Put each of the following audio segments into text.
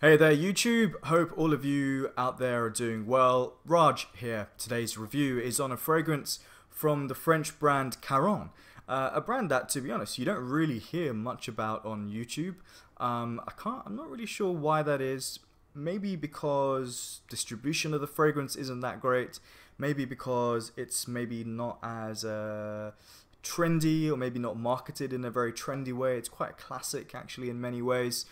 Hey there YouTube, hope all of you out there are doing well. Raj here. Today's review is on a fragrance from the French brand Caron. A brand that, to be honest, you don't really hear much about on YouTube. I'm not really sure why that is. Maybe because distribution of the fragrance isn't that great. Maybe because it's maybe not as trendy, or maybe not marketed in a very trendy way. It's quite classic actually in many ways.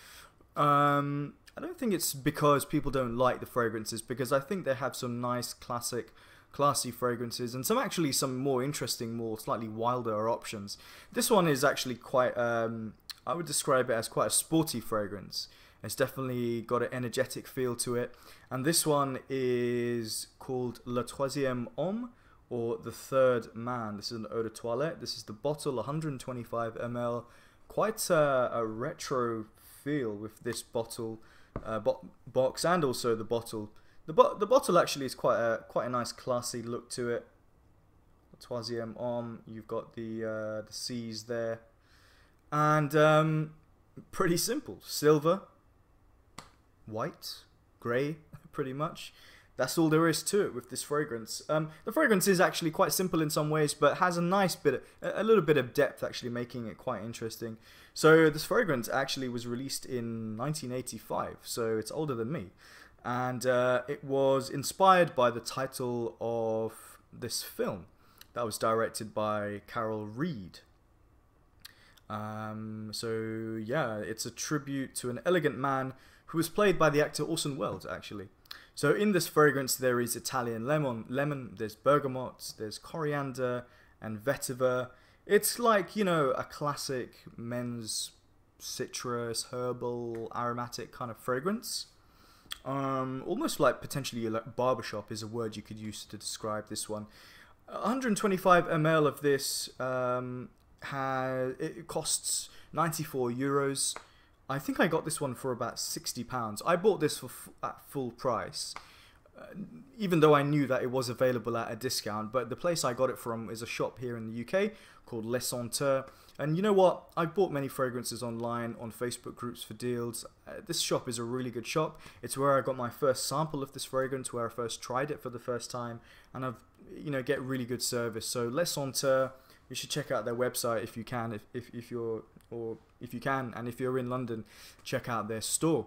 I don't think it's because people don't like the fragrances, because I think they have some nice classic classy fragrances and some more interesting, more slightly wilder options. This one is actually quite I would describe it as quite a sporty fragrance. It's definitely got an energetic feel to it, and this one is called Le Troisieme Homme, or the Third Man. This is an eau de toilette. This is the bottle, 125 ml. Quite a retro feel with this bottle box, and also the bottle. The bottle actually is quite a nice classy look to it. Troisième Homme. You've got the C's there, and pretty simple: silver, white, grey, pretty much. That's all there is to it with this fragrance. The fragrance is actually quite simple in some ways, but has a nice bit, a little bit of depth, actually making it quite interesting. So this fragrance actually was released in 1985, so it's older than me, and it was inspired by the title of this film that was directed by Carol Reed. So yeah, it's a tribute to an elegant man who was played by the actor Orson Welles, actually. So in this fragrance there is Italian lemon, there's bergamot, there's coriander and vetiver. It's like, you know, a classic men's citrus, herbal, aromatic kind of fragrance. Almost like potentially like barbershop is a word you could use to describe this one. 125 ml of this it costs 94 euros. I think I got this one for about £60. I bought this at full price, even though I knew that it was available at a discount. But the place I got it from is a shop here in the UK called Scentient. And you know what? I've bought many fragrances online on Facebook groups for deals. This shop is a really good shop. It's where I got my first sample of this fragrance, where I first tried it for the first time, and I've get really good service. So Scentient. You should check out their website if you can, if you can, and if you're in London, check out their store.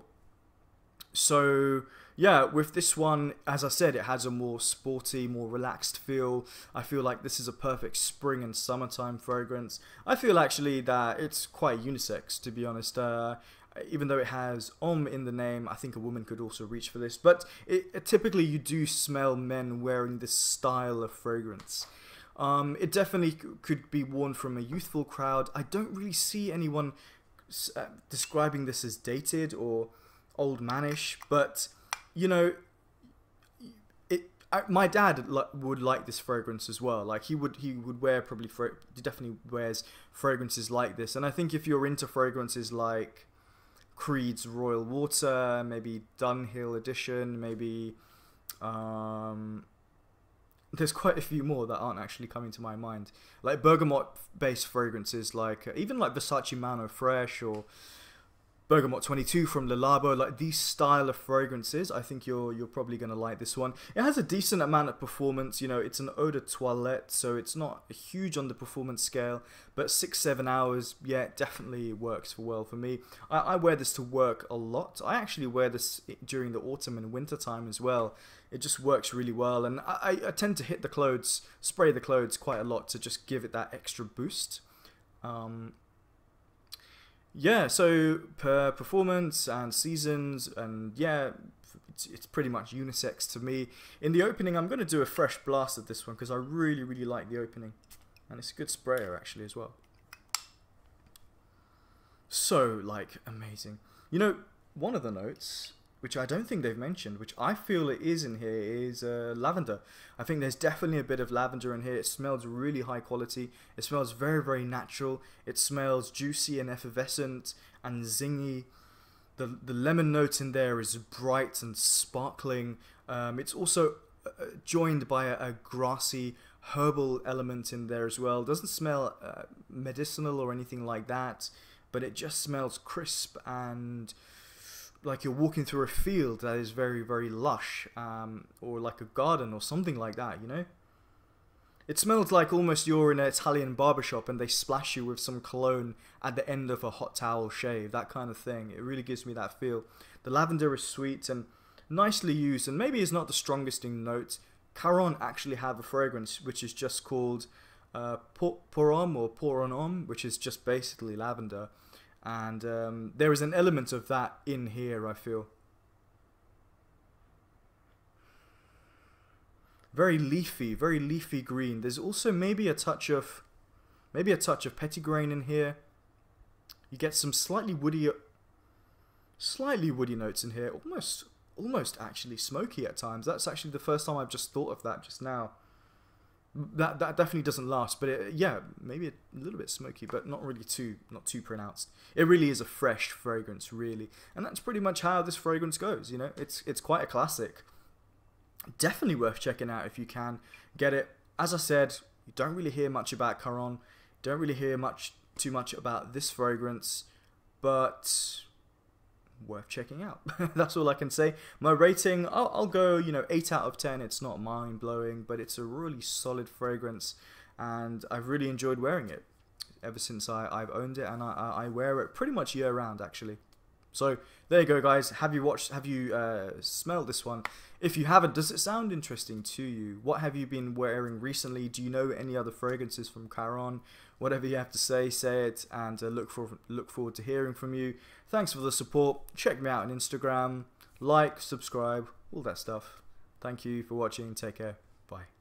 So yeah, with this one, as I said, it has a more sporty, more relaxed feel. I feel like this is a perfect spring and summertime fragrance. I feel actually that it's quite unisex, to be honest. Even though it has homme in the name, I think a woman could also reach for this. But typically you do smell men wearing this style of fragrance. It definitely could be worn from a youthful crowd. I don't really see anyone describing this as dated or old manish, but you know, my dad would like this fragrance as well. Like he would wear he definitely wears fragrances like this. And I think if you're into fragrances like Creed's Royal Water, maybe Dunhill Edition, maybe there's quite a few more that aren't actually coming to my mind, like bergamot-based fragrances, like even like Versace Mano Fresh or Bergamot 22 from Le Labo. Like these style of fragrances, I think you're probably gonna like this one. It has a decent amount of performance. You know, it's an eau de toilette, so it's not huge on the performance scale, but 6-7 hours, yeah, it definitely works well for me. I wear this to work a lot. I actually wear this during the autumn and winter time as well. It just works really well, and I tend to hit the clothes, spray the clothes quite a lot to just give it that extra boost. Yeah, so per performance and seasons, and yeah, it's pretty much unisex to me. In the opening, I'm going to do a fresh blast of this one because I really like the opening, and it's a good sprayer actually as well. So, like, amazing. You know, one of the notes, which I don't think they've mentioned, which I feel it is in here, is lavender. I think there's definitely a bit of lavender in here. It smells really high quality. It smells very natural. It smells juicy and effervescent and zingy. The lemon note in there is bright and sparkling. It's also joined by a grassy herbal element in there as well. It doesn't smell medicinal or anything like that, but it just smells crisp and like you're walking through a field that is very, very lush, or like a garden or something like that, you know? It smells like almost you're in an Italian barbershop and they splash you with some cologne at the end of a hot towel shave, that kind of thing. It really gives me that feel. The lavender is sweet and nicely used, and maybe it's not the strongest in note. Caron actually have a fragrance which is just called Pour Homme or Pour Homme, which is just basically lavender. And there is an element of that in here, I feel. Very leafy green. There's also maybe a touch of petitgrain in here. You get some slightly woody notes in here. Almost actually smoky at times. That's actually the first time I've just thought of that just now. That definitely doesn't last, but yeah, maybe a little bit smoky, but not too pronounced. It really is a fresh fragrance, really, and that's pretty much how this fragrance goes. You know, it's quite a classic. Definitely worth checking out if you can get it. As I said, you don't really hear much about Caron. Don't really hear too much about this fragrance, but worth checking out. That's all I can say. My rating, I'll go 8 out of 10. It's not mind blowing, but it's a really solid fragrance, and I've really enjoyed wearing it ever since I've owned it, and I wear it pretty much year round actually. So there you go, guys. Have you smelled this one? If you haven't, does it sound interesting to you? What have you been wearing recently? Do you know any other fragrances from Caron? Whatever you have to say it, and look forward to hearing from you. Thanks for the support. Check me out on Instagram. Like, subscribe, all that stuff. Thank you for watching. Take care. Bye.